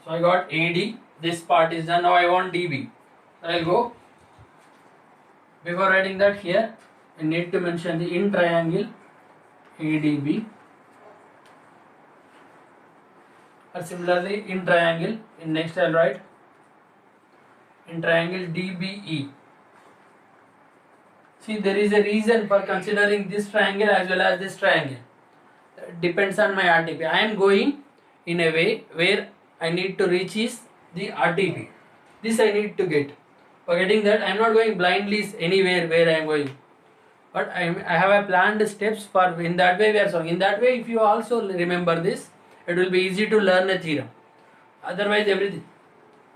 So I got AD, this part is done. Now I want DB. So I'll go. Before writing that here, I need to mention the in triangle ADB, or similarly in triangle, in next I'll write in triangle DBE. See, there is a reason for considering this triangle as well as this triangle. It depends on my RTP. I am going in a way where I need to reach is the RTP. This I need to get. For getting that, I am not going blindly anywhere where I am going. But I have a planned steps for, in that way we are solving. In that way, if you also remember this, it will be easy to learn a theorem. Otherwise,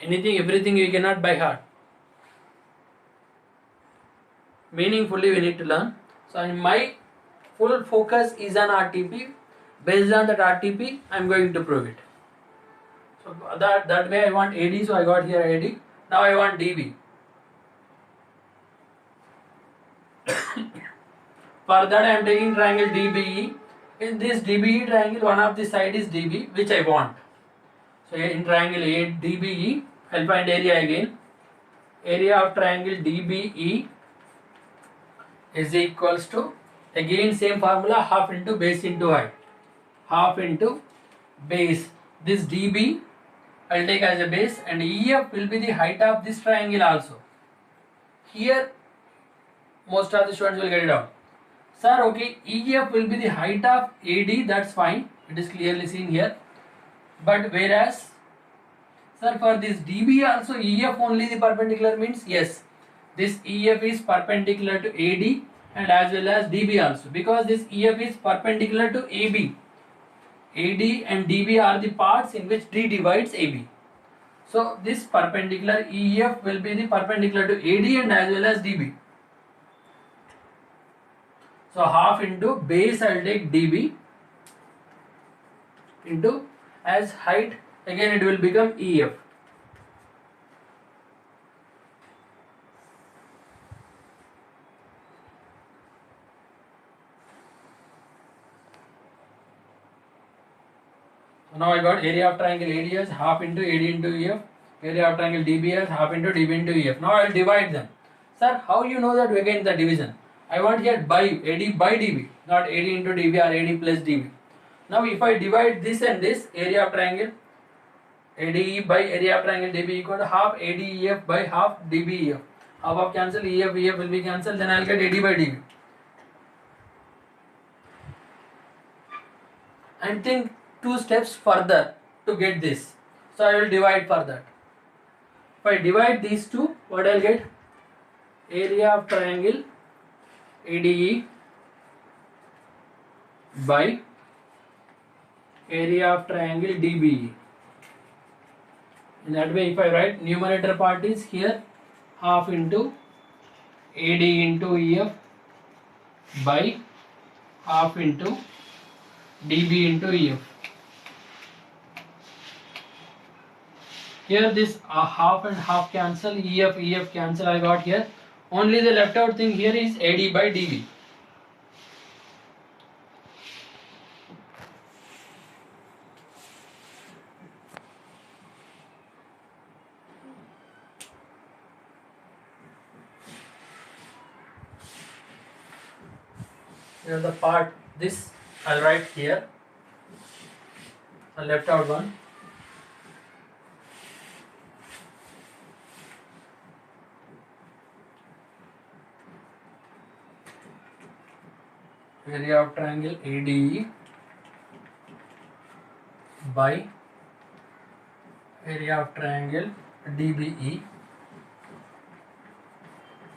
everything you cannot by heart. Meaningfully we need to learn. So my full focus is on RTP. Based on that RTP, I am going to prove it. So that way I want AD, so I got here AD. Now I want DB. For that I am taking triangle DBE. In this DBE triangle, one of the side is DB, which I want. So in triangle DBE, I'll find area again. Area of triangle DBE is equals to, again same formula, half into base into height. Half into base. This DB I'll take as a base, and EF will be the height of this triangle also. Here most of the students will get it out. Sir, okay, EF will be the height of AD, that's fine, it is clearly seen here. But whereas, sir, for this DB also EF only the perpendicular means, yes, this EF is perpendicular to AD and as well as DB also, because this EF is perpendicular to AB. AD and DB are the parts in which D divides AB. So this perpendicular EF will be the perpendicular to AD and as well as DB. So half into base I will take DB into as height, again it will become EF. So now I got area of triangle AD as half into AD into EF, area of triangle DB as half into DB into EF. Now I will divide them. Sir, how you know that we get the division? I want here by AD by DB, not AD into DB or AD plus DB. Now if I divide this and this, area of triangle ADE by area of triangle DB equal to half ADEF by half DBEF. Half of cancel, EF will be cancelled, then I will get AD by DB. And think 2 steps further to get this. So I will divide for that. If I divide these two, what I will get? Area of triangle ADE by area of triangle DBE. In that way, if I write numerator part is here half into AD into EF by half into DB into EF. Here this half and half cancel, EF cancel I got here. Only the left out thing here is AD by DB. Here the part, this I'll write here. I left out one. Area of triangle ADE by area of triangle DBE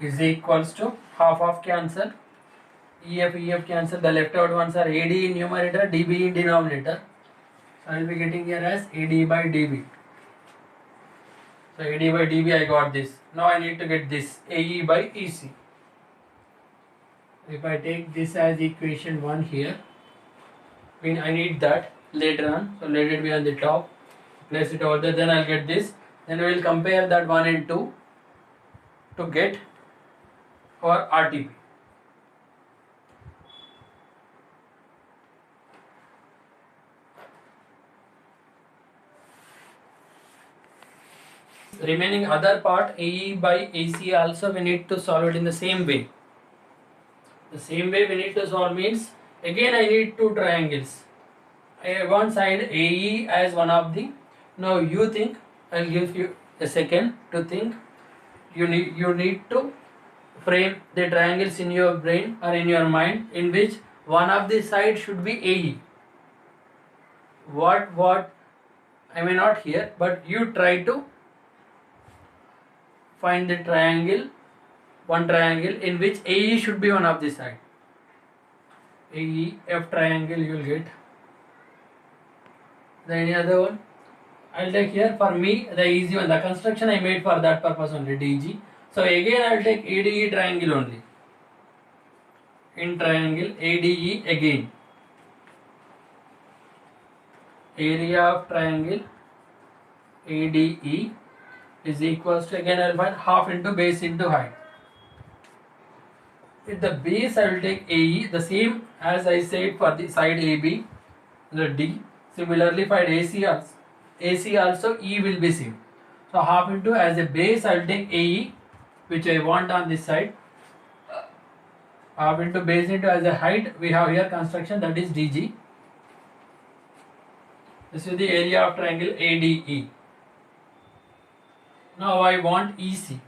is equals to half of cancel, EF cancel, the left out ones are AD in numerator, DB in denominator. So I will be getting here as AD by DB. So AD by DB I got this. Now I need to get this AE by EC. If I take this as equation 1 here, I need that later on, so let it be on the top, place it over there, then I'll get this. Then we will compare that 1 and 2 to get our RTP. remaining other part AE by AC also we need to solve it in the same way. The same way we need to solve means again I need two triangles. One side AE as one of the. Now you think, I'll give you a second to think. You need to frame the triangles in your brain or in your mind in which one of the side should be AE. What I may not hear, but you try to find the triangle, one triangle in which AE should be one of the side. AE, F triangle you will get. Then any other one? I'll take here for me the easy one. The construction I made for that purpose only, DG. So again I'll take ADE triangle only. In triangle ADE again. Area of triangle ADE is equals to, again I will find half into base into height. With the base I will take AE, the same as I said for the side AB, the D. Similarly for AC also E will be same. So half into, as a base I will take AE which I want on this side. Half into base into, as a height we have here construction, that is DG. This is the area of triangle ADE. Now I want EC.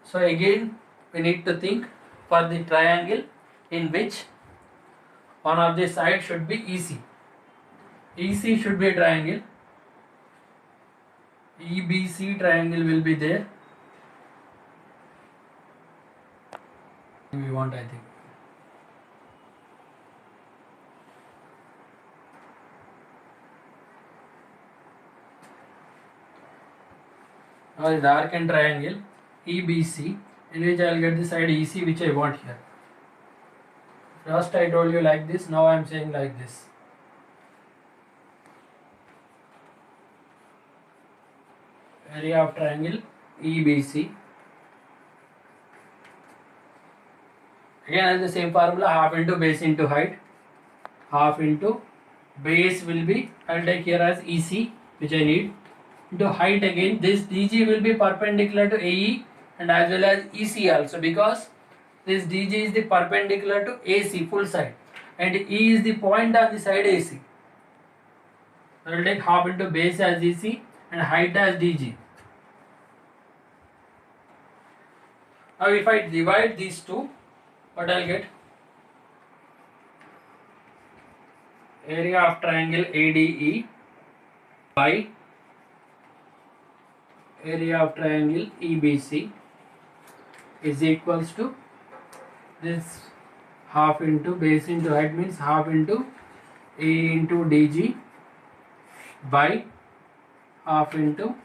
So again we need to think for the triangle in which one of the sides should be EC. EC should be a triangle. EBC triangle will be there. We want, I think. Now the darkened triangle EBC, in which I will get the side EC which I want here. First I told you like this, now I am saying like this. Area of triangle EBC. Again as the same formula, half into base into height. Half into base will be, I will take here as EC which I need, into height again. This DG will be perpendicular to AE and as well as EC also, because this DG is the perpendicular to AC full side and E is the point on the side AC. I will take half into base as EC and height as DG. Now if I divide these two, what I will get? Area of triangle ADE by area of triangle EBC is equals to this half into base into height, means half into A into DG by half into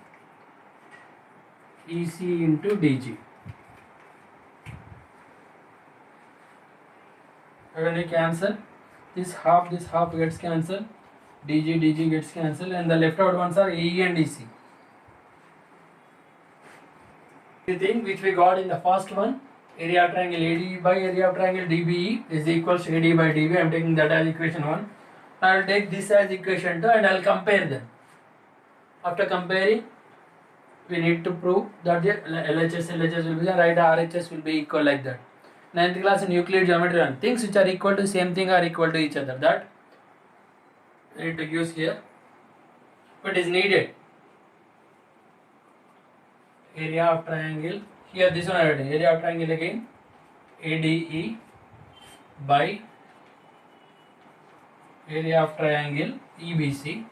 EC into DG. When you cancel, this half gets cancelled, DG gets cancelled, and the left out ones are AE and EC. The thing which we got in the first one, area of triangle ADE by area of triangle DBE is equals to AD by DB. I am taking that as equation 1. I will take this as equation 2 and I will compare them. After comparing, we need to prove that the LHS will be the right, RHS will be equal, like that. 9th class in Euclid geometry 1. Things which are equal to same thing are equal to each other. That I need to use here. What is needed? Area of triangle, here this one already, area of triangle again ADE by area of triangle EBC,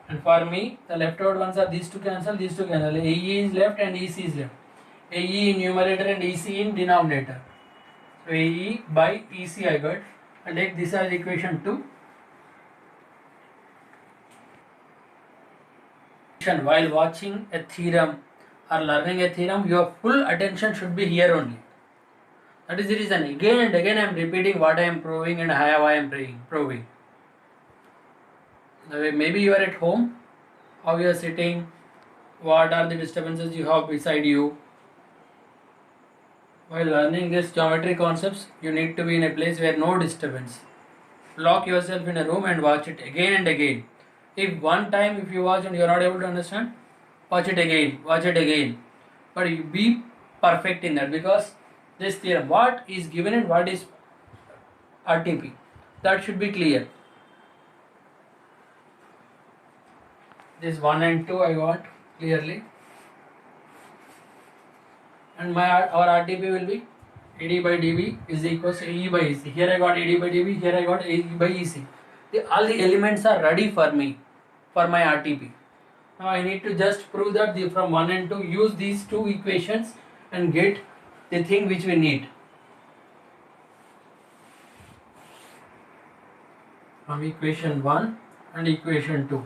and for me the left out ones are these two cancel, AE is left and EC is left, AE in numerator and EC in denominator. So AE by EC I got. I take this as equation 2. While watching a theorem or learning a theorem, your full attention should be here only. That is the reason again and again I am repeating what I am proving and how I am proving. Maybe you are at home, how you are sitting, what are the disturbances you have beside you. While learning these geometry concepts, you need to be in a place where no disturbance. Lock yourself in a room and watch it again and again. If one time if you watch and you are not able to understand, watch it again. But you be perfect in that, because this theorem, what is given and what is RTP, that should be clear. This 1 and 2 I want clearly, and our RTP will be AD by dB is equals to AE by EC. Here I got AD by dB, here I got AE by EC. All the elements are ready for me for my RTP. Now I need to just prove that from 1 and 2, use these two equations and get the thing which we need. From equation 1 and equation 2.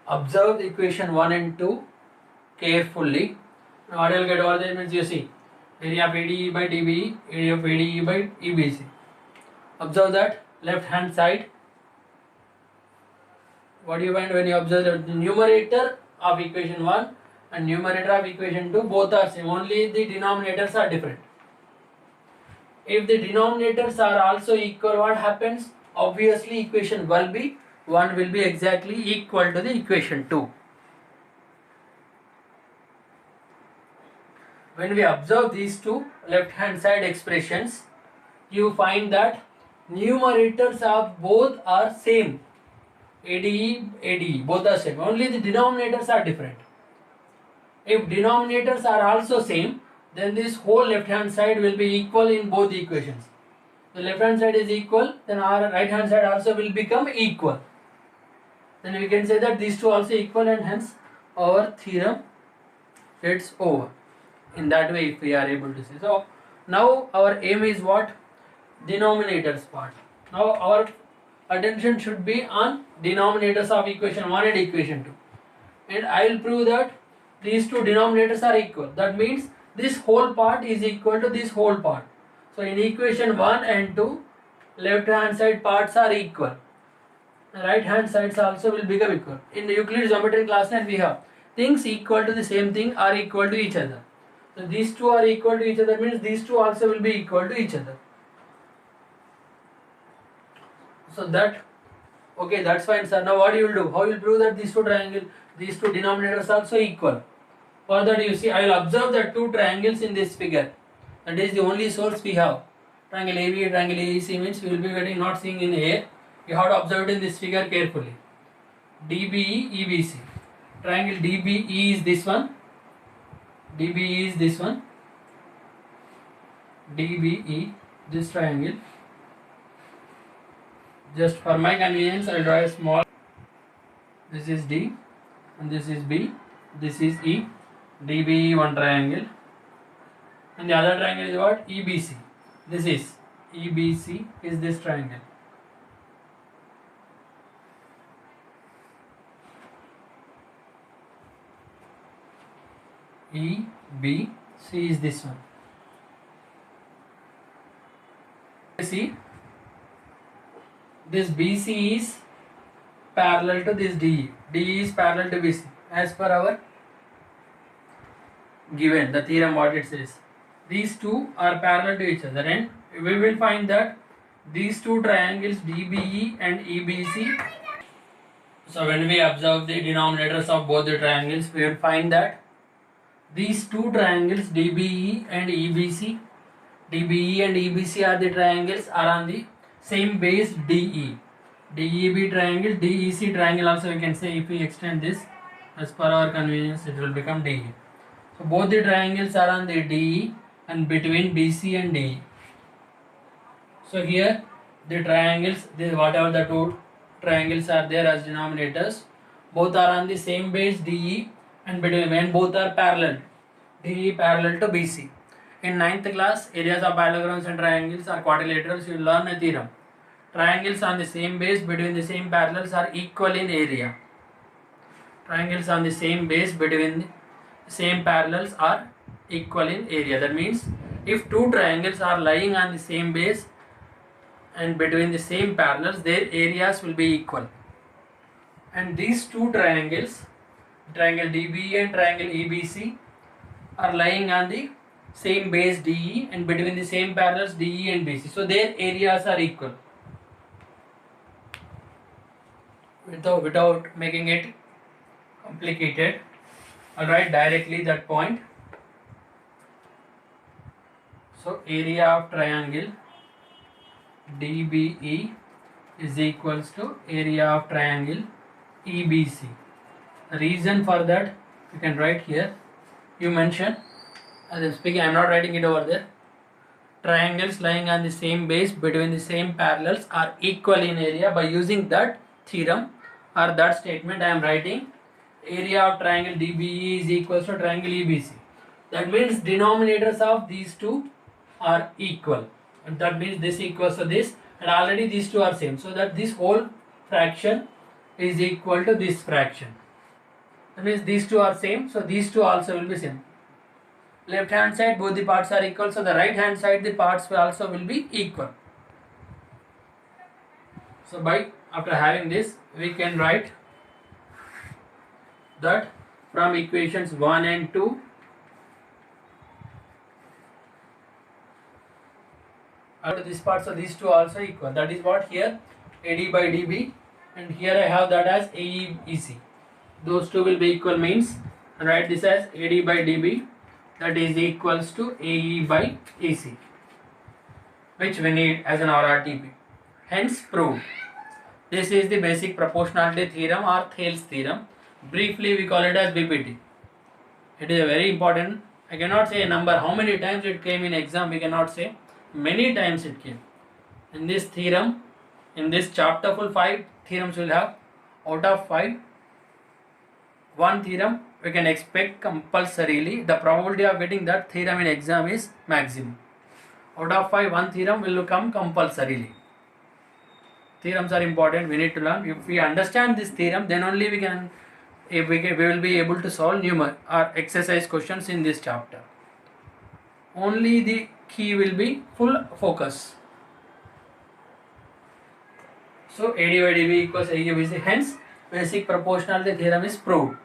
Observe the equation 1 and 2 carefully. Now what I will get over there means, you see, area of ADE by DBE, area of ADE by EBC. Observe that left hand side. What do you find when you observe the numerator of equation 1 and numerator of equation 2, both are same, only the denominators are different. If the denominators are also equal, what happens? Obviously equation 1 will be exactly equal to the equation 2. When we observe these two left hand side expressions, you find that numerators of both are same. ADE, both are same, only the denominators are different. If denominators are also same, then this whole left hand side will be equal in both the equations. The left hand side is equal, then our right hand side also will become equal. Then we can say that these two also equal, and hence our theorem gets over. In that way, if we are able to say. So now our aim is what? Denominators part. Now our attention should be on denominators of equation 1 and equation 2. And I will prove that these two denominators are equal. That means this whole part is equal to this whole part. So in equation 1 and 2, left hand side parts are equal. Right hand sides also will become equal. In the Euclid geometry class, and we have things equal to the same thing are equal to each other. So these two are equal to each other means these two also will be equal to each other. So that, okay, that's fine, sir. Now what you will do? How you will prove that these two denominators are also equal? For that, you see, I will observe the two triangles in this figure. That is the only source we have. Triangle AB, triangle AEC means we will be getting, not seeing in air. You have to observe it in this figure carefully. DBE, EBC. Triangle DBE is this one. DBE is this one. DBE, this triangle. Just for my convenience, I will draw a small. This is D, and this is B. This is E. DBE, one triangle. And the other triangle is what? EBC. This is EBC is this triangle. EBC is this one. See, this BC is parallel to this DE. DE is parallel to BC as per our given the theorem what it says. These two are parallel to each other, and we will find that these two triangles DBE and EBC. So when we observe the denominators of both the triangles, we will find that these two triangles DBE and EBC, DBE and EBC are the triangles are on the same base DE. DEB triangle, DEC triangle also we can say, if we extend this as per our convenience, it will become DE. So both the triangles are on the DE and between BC and DE. So here the triangles, whatever the two triangles are there as denominators, both are on the same base DE and between, when both are parallel, DE parallel to BC. In 9th class, areas of parallelograms and triangles are quadrilaterals. You will learn a theorem. Triangles on the same base between the same parallels are equal in area. Triangles on the same base between the same parallels are equal in area. That means if two triangles are lying on the same base and between the same parallels, their areas will be equal. And these two triangles, triangle DBE and triangle EBC, are lying on the same base DE and between the same parallels DE and BC. So their areas are equal. without making it complicated. I'll write directly that point. So area of triangle DBE is equals to area of triangle EBC. The reason for that you can write here. You mention, as I'm speaking, I'm not writing it over there. Triangles lying on the same base between the same parallels are equal in area. By using that theorem or that statement, I am writing area of triangle DBE is equals to triangle EBC. That means denominators of these two are equal. And that means this equals to this, and already these two are same. So that this whole fraction is equal to this fraction. That means these two are same. So these two also will be same. Left hand side both the parts are equal, so the right hand side the parts also will be equal. So by after having this we can write that from equations 1 and 2 this part, so these two also equal. That is what here AD by DB, and here I have that as AEEC. Those two will be equal means and write this as AD by DB, that is equals to AE by AC, which we need as an RRTP. Hence proved. This is the basic proportionality theorem or Thales theorem. Briefly we call it as BPT. It is a very important. I cannot say a number how many times it came in exam, we cannot say. Many times it came. In this theorem, in this chapter full 5 theorems will have. Out of 5, one theorem we can expect compulsorily. The probability of getting that theorem in exam is maximum. Out of 5, one theorem will come compulsorily. Theorems are important, we need to learn. If we understand this theorem, then only we will be able to solve numerical or exercise questions in this chapter. Only the key will be full focus. So AD by DB equals AEBC. Hence basic proportionality theorem is proved.